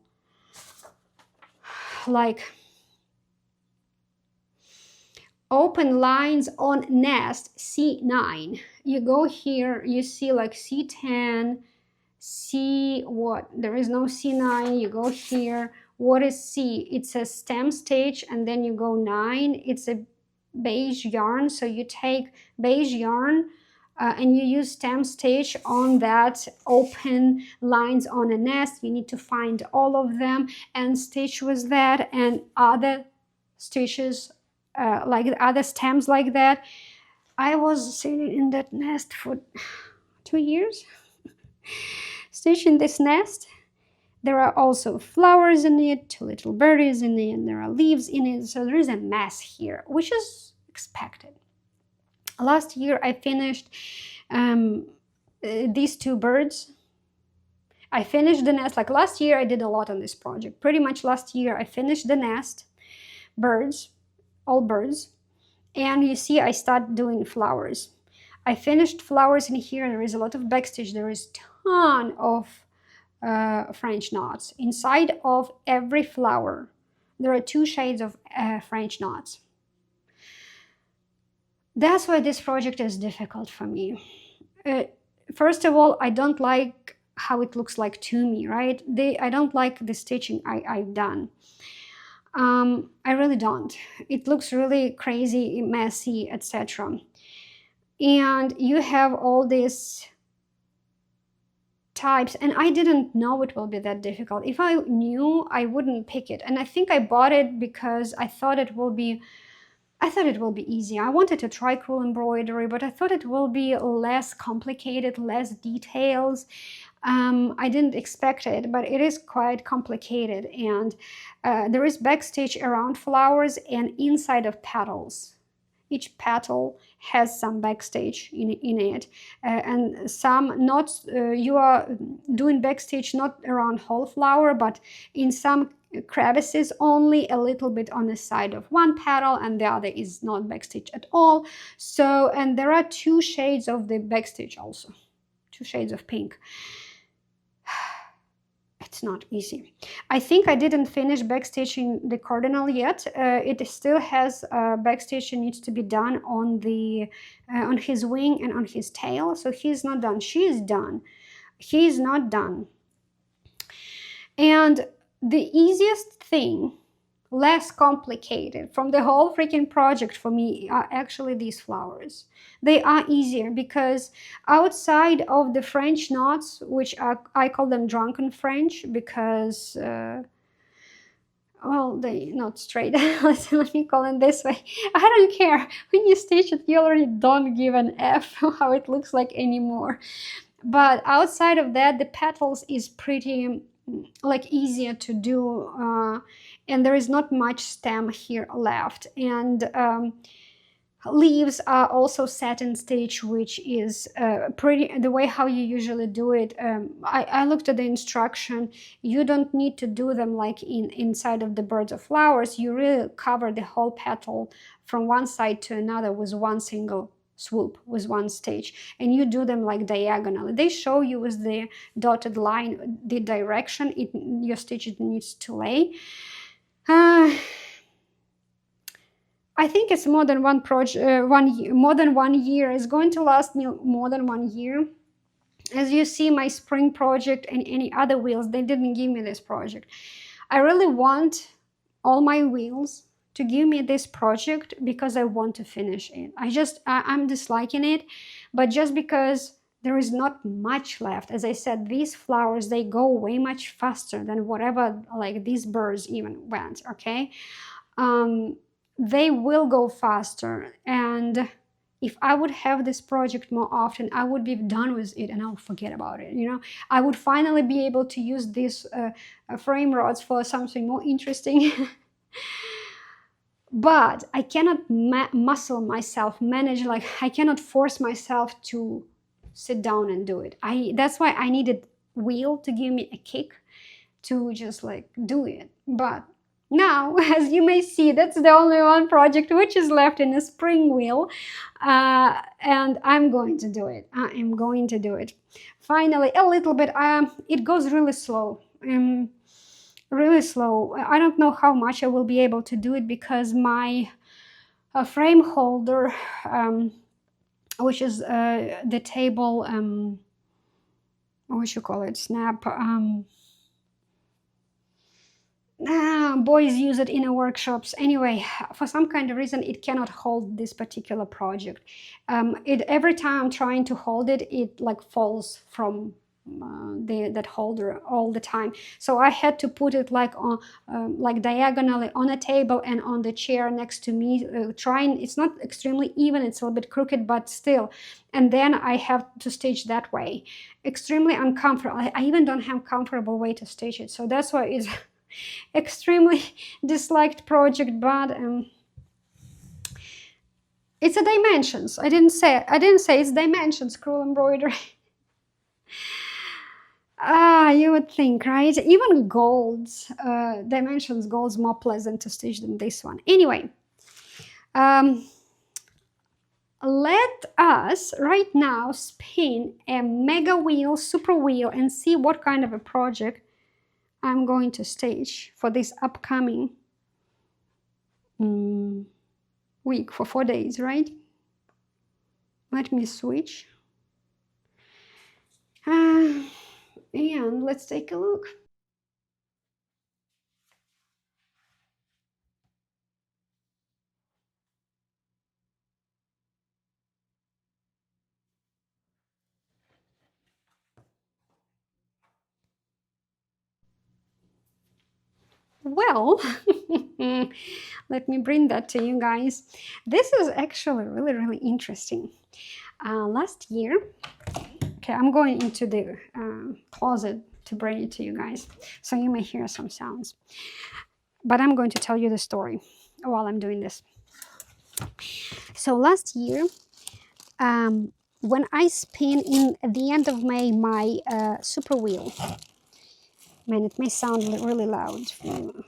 Like open lines on nest C9. You go here, you see like C10, C what? There is no C9. You go here. What is C? It's a stem stitch, and then you go 9. It's a beige yarn. So you take beige yarn and you use stem stitch on that open lines on a nest. You need to find all of them and stitch with that, and other stitches like other stems like that. I was sitting in that nest for 2 years. Stitching this nest. There are also flowers in it, 2 little birdies in it, and there are leaves in it. So there is a mess here, which is expected. Last year I finished these 2 birds. I finished the nest. Like last year I did a lot on this project. Pretty much last year I finished the nest, birds, all birds. And you see I start doing flowers. I finished flowers in here. There is a lot of backstitch. There is ton of French knots. Inside of every flower, there are 2 shades of French knots. That's why this project is difficult for me. First of all, I don't like how it looks like to me, right? I don't like the stitching I've done. I really don't. It looks really crazy, messy, etc. And you have all these types, and I didn't know it will be that difficult. If I knew, I wouldn't pick it. And I think I bought it because I thought it will be easy. I wanted to try crewel embroidery, but I thought it will be less complicated, less details. I didn't expect it, but it is quite complicated. And there is backstitch around flowers and inside of petals. Each petal has some backstitch in it, and some not. You are doing backstitch not around whole flower, but in some crevices, only a little bit on the side of one petal, and the other is not backstitch at all. So, and there are 2 shades of the backstitch also, 2 shades of pink. It's not easy. I think I didn't finish backstitching the cardinal yet. It still has backstitch needs to be done on the on his wing and on his tail. So he's not done. She is done. He is not done. And the easiest thing, less complicated from the whole freaking project for me, are actually these flowers. They are easier because outside of the French knots, which I call them drunken French because well, they not straight. Let me call it this way. I don't care. When you stitch it, you already don't give an F how it looks like anymore. But outside of that, the petals is pretty like easier to do, and there is not much stem here left. And leaves are also satin stitch, which is pretty the way how you usually do it. I looked at the instruction. You don't need to do them like inside of the birds of flowers. You really cover the whole petal from one side to another with one single swoop, with one stitch, and you do them like diagonally. They show you with the dotted line the direction your stitch needs to lay. I think it's more than one project, more than 1 year. It's going to last me more than 1 year. As you see, my spring project and any other wheels, they didn't give me this project. I really want all my wheels to give me this project because I want to finish it. I'm disliking it, but just because there is not much left. As I said, these flowers, they go way much faster than whatever, like these birds even went, okay? They will go faster, and if I would have this project more often, I would be done with it and I'll forget about it. You know, I would finally be able to use these frame rods for something more interesting. But I cannot muscle myself, manage, like I cannot force myself to sit down and do it. That's why I needed wheel to give me a kick to just like do it. But now, as you may see, that's the only one project which is left in a spring wheel, and I'm going to do it. I am going to do it. Finally, a little bit. It goes really slow. Really slow. I don't know how much I will be able to do it because my frame holder, which is the table, what you call it, snap. Boys use it in workshops. Anyway, for some kind of reason, it cannot hold this particular project. Every time I'm trying to hold it, it like falls from that holder all the time. So I had to put it like on like diagonally on a table and on the chair next to me, trying. It's not extremely even, it's a little bit crooked, but still. And then I have to stitch that way. Extremely uncomfortable. I even don't have comfortable way to stitch it. So that's why it's extremely disliked project, but it's a dimensions. I didn't say it's dimensions, crewel embroidery. You would think, right? Even golds, dimensions golds more pleasant to stitch than this one. Anyway, let us right now spin a mega wheel, super wheel, and see what kind of a project I'm going to stage for this upcoming week, for 4 days, right? Let me switch. And let's take a look. Well, let me bring that to you guys. This is actually really, really interesting. Last year, okay, I'm going into the closet to bring it to you guys, so you may hear some sounds. But I'm going to tell you the story while I'm doing this. So last year, when I spin in at the end of May my super wheel, man, it may sound really loud for you.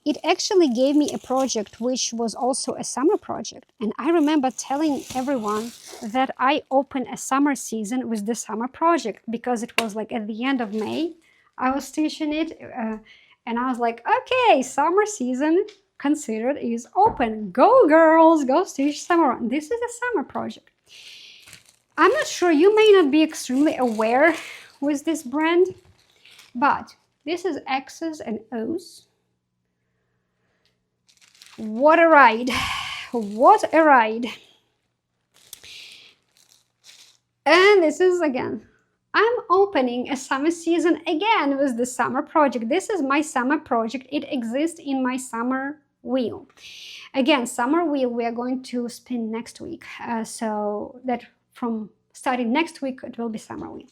It actually gave me a project which was also a summer project. And I remember telling everyone that I opened a summer season with the summer project, because it was like at the end of May, I was stitching it. And I was like, okay, summer season considered is open. Go girls, go stitch summer on. This is a summer project. I'm not sure, you may not be extremely aware with this brand, but this is X's and O's. What a ride. What a ride. And this is again, I'm opening a summer season again with the summer project. This is my summer project. It exists in my summer wheel. Again, summer wheel we are going to spin next week. So that from starting next week, it will be summer wheel.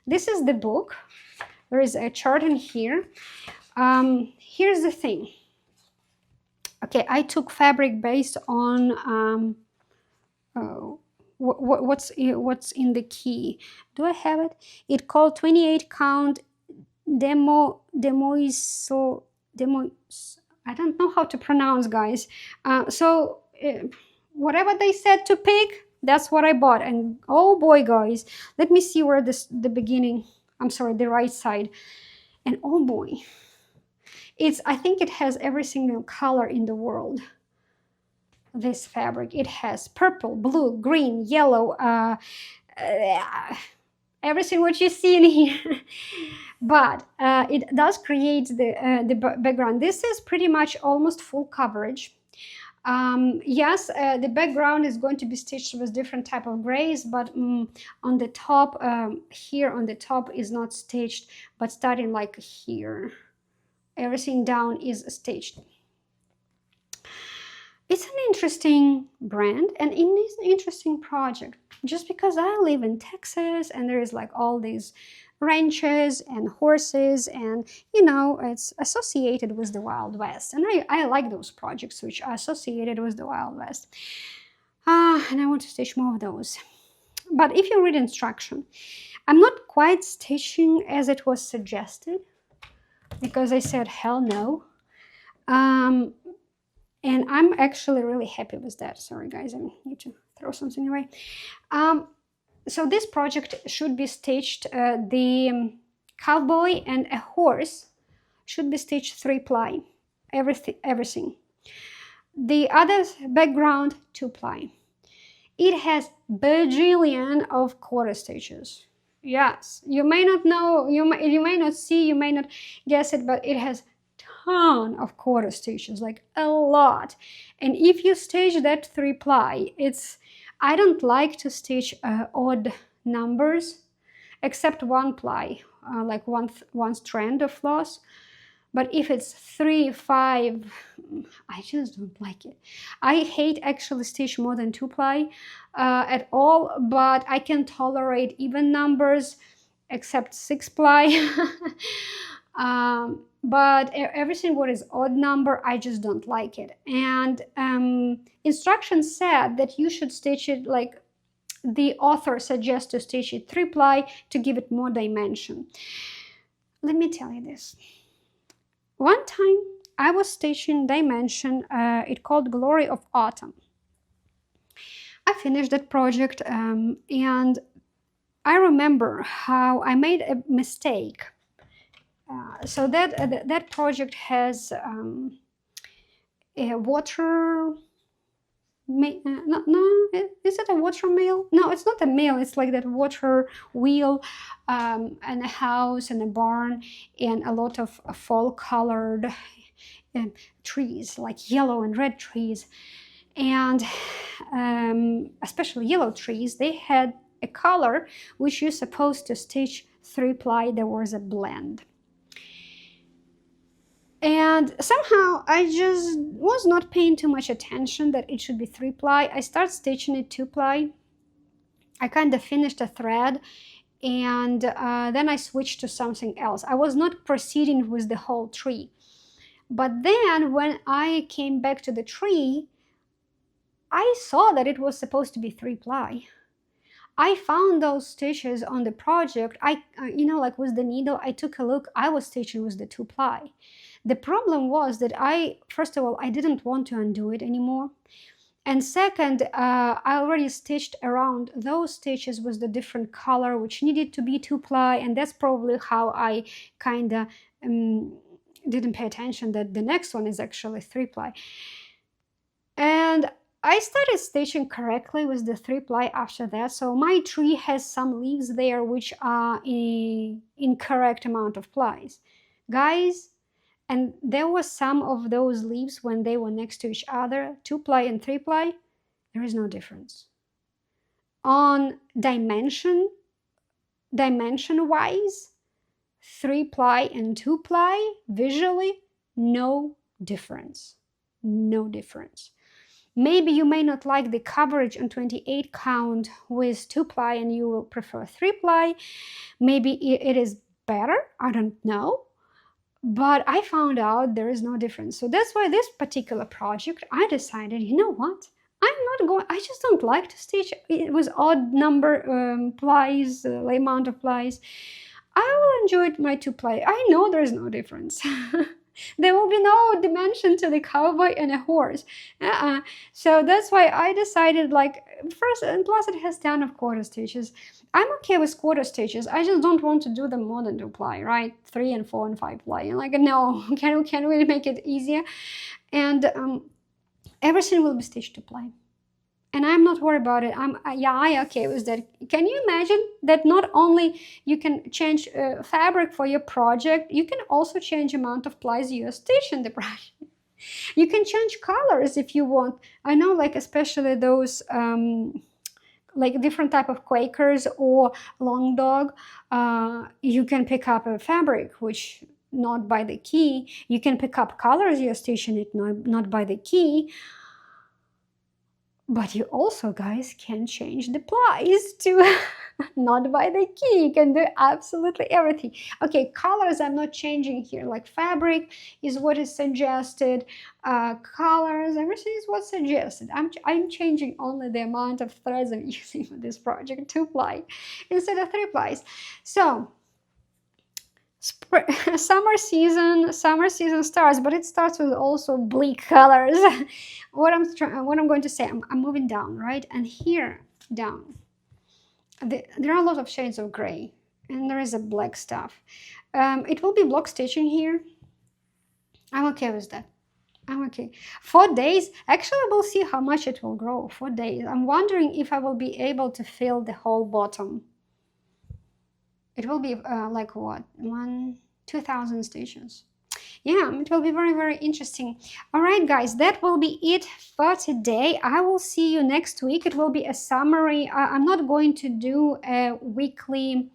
This is the book. There is a chart in here. Here's the thing. Okay, I took fabric based on what's in the key. Do I have it? It called 28 count demo. I don't know how to pronounce, guys. Whatever they said to pick, that's what I bought. And oh boy, guys, let me see where the beginning. I'm sorry, the right side. And oh boy. I think it has every single color in the world. This fabric, it has purple, blue, green, yellow, everything what you see in here. But it does create the background. This is pretty much almost full coverage. Yes, the background is going to be stitched with different type of grays, but on the top, here on the top is not stitched, but starting like here. Everything down is stitched. It's an interesting brand and it is an interesting project, just because I live in Texas and there is like all these ranches and horses, and you know, it's associated with the Wild West, and I like those projects which are associated with the Wild West. And I want to stitch more of those. But if you read instruction, I'm not quite stitching as it was suggested, because I said hell no. And I'm actually really happy with that. Sorry guys, I need to throw something away. So this project should be stitched, the cowboy and a horse should be stitched 3-ply, everything. The other background 2-ply. It has bajillion of quarter stitches. Yes, you may not know, you may not see, you may not guess it, but it has ton of quarter stitches, like a lot. And if you stitch that 3-ply, I don't like to stitch odd numbers, except 1-ply, like one strand of floss. But if it's 3, 5, I just don't like it. I hate actually stitch more than 2-ply at all, but I can tolerate even numbers except 6-ply. But everything what is odd number, I just don't like it. And instructions said that you should stitch it like the author suggests to stitch it 3-ply to give it more dimension. Let me tell you this. One time I was stitching Dimension, it called Glory of Autumn. I finished that project, and I remember how I made a mistake. So that project has a water. No, no, is it a water mill? No, it's not a mill. It's like that water wheel, and a house and a barn and a lot of fall colored trees, like yellow and red trees. And especially yellow trees, they had a color which you're supposed to stitch 3-ply. There was a blend. And somehow I just was not paying too much attention that it should be 3-ply. I started stitching it 2-ply. I kind of finished a thread, and then I switched to something else. I was not proceeding with the whole tree. But then when I came back to the tree, I saw that it was supposed to be 3-ply. I found those stitches on the project. Like with the needle, I took a look. I was stitching with the 2-ply. The problem was that first of all, I didn't want to undo it anymore. And second, I already stitched around those stitches with the different color, which needed to be 2-ply. And that's probably how I kind of didn't pay attention that the next one is actually 3-ply. And I started stitching correctly with the 3-ply after that. So my tree has some leaves there which are in incorrect amount of plies. Guys, and there was some of those leaves when they were next to each other, 2-ply and 3-ply, there is no difference. On dimension-wise, 3-ply and 2-ply, visually, no difference. No difference. Maybe you may not like the coverage on 28 count with 2-ply and you will prefer 3-ply. Maybe it is better, I don't know. But I found out there is no difference. So that's why this particular project, I decided, you know what? I just don't like to stitch it with odd number plies, amount of plies. I will enjoy my 2-ply. I know there is no difference. There will be no dimension to the cowboy and a horse. So that's why I decided, like, first, and plus it has 10 of quarter stitches. I'm okay with quarter stitches. I just don't want to do them more than 2-ply, right? 3 and 4 and 5-ply. And like, no, can we make it easier? And everything will be stitched 2-ply. And I'm not worried about it. I'm okay with that. Can you imagine that not only you can change fabric for your project, you can also change amount of plies you stitch in the project. You can change colors if you want. I know, like, especially those like different type of Quakers or long dog, you can pick up a fabric which not by the key. You can pick up colors you're stitching it not by the key. But you also, guys, can change the plies to not by the key. You can do absolutely everything. Okay, colors I'm not changing here. Like fabric is what is suggested. Colors, everything is what's suggested. I'm changing only the amount of threads I'm using for this project, 2-ply instead of 3-plies. So summer season starts, but it starts with also bleak colors. What I'm going to say, I'm moving down, right? And here down, there are a lot of shades of gray, and there is a black stuff. It will be block stitching here. I'm okay with that. I'm okay. 4 days, actually we'll see how much it will grow. 4 days. I'm wondering if I will be able to fill the whole bottom. It will be like what, 2,000 stitches. Yeah, it will be very, very interesting. All right, guys, that will be it for today. I will see you next week. It will be a summary. I'm not going to do a weekly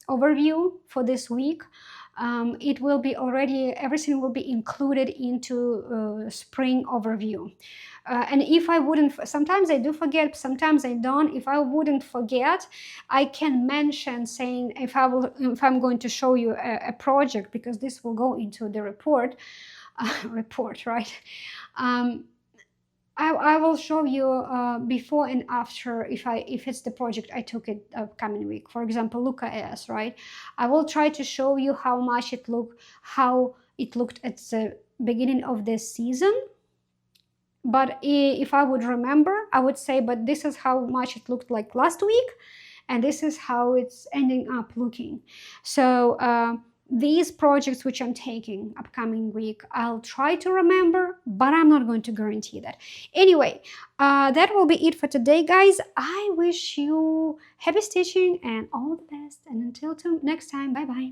overview for this week. It will be already, everything will be included into spring overview. And if I wouldn't, sometimes I do forget, sometimes I don't. If I wouldn't forget, I can mention saying if I'm going to show you a project, because this will go into the report, right? I will show you before and after if it's the project I took it upcoming week. For example, luca-s, right? I will try to show you how much it look, how it looked at the beginning of this season. But if I would remember, I would say, but this is how much it looked like last week, and this is how it's ending up looking. So these projects which I'm taking upcoming week, I'll try to remember, but I'm not going to guarantee that. Anyway, that will be it for today, guys. I wish you happy stitching and all the best, and until next time, bye bye.